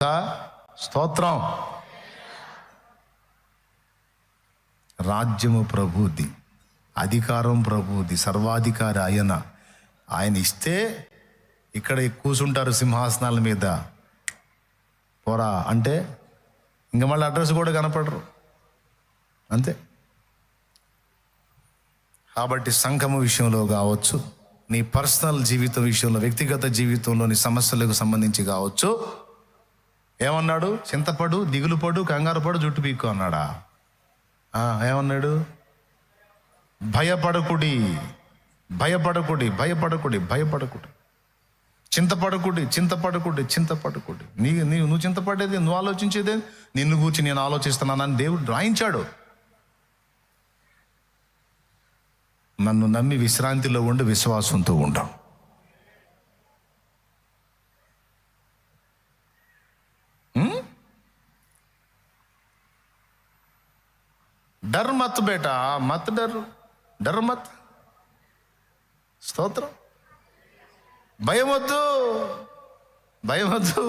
స్తోత్రం. రాజ్యము ప్రభుది, అధికారం ప్రభుది, సర్వాధికారి ఆయన ఇస్తే ఇక్కడ కూర్చుంటారు సింహాసనాల మీద. పోరా అంటే ఇంక మళ్ళీ అడ్రస్ కూడా కనపడరు, అంతే. కాబట్టి సంఘము విషయంలో కావచ్చు, నీ పర్సనల్ జీవితం విషయంలో, వ్యక్తిగత జీవితంలోని సమస్యలకు సంబంధించి కావచ్చు, ఏమన్నాడు? చింతపడు, దిగులు పడు, కంగారు పడు, జుట్టు పీక్కు అన్నాడా? ఏమన్నాడు? భయపడకుడి, భయపడకుడి, భయపడకుడి, భయపడకుడి, చింతపడకుడి, చింతపడకుడి, చింతపడకుడి. నువ్వు చింతపడేది, నువ్వు ఆలోచించేదే, నిన్ను కూర్చి నేను ఆలోచిస్తున్నానని దేవుడు రాయించాడు. నన్ను నమ్మి విశ్రాంతిలో ఉండి విశ్వాసంతో ఉండు. డర్ మత్ బేటా, మత్ డర్ మత్. స్తోత్రం. భయమొద్దు, భయమొద్దు.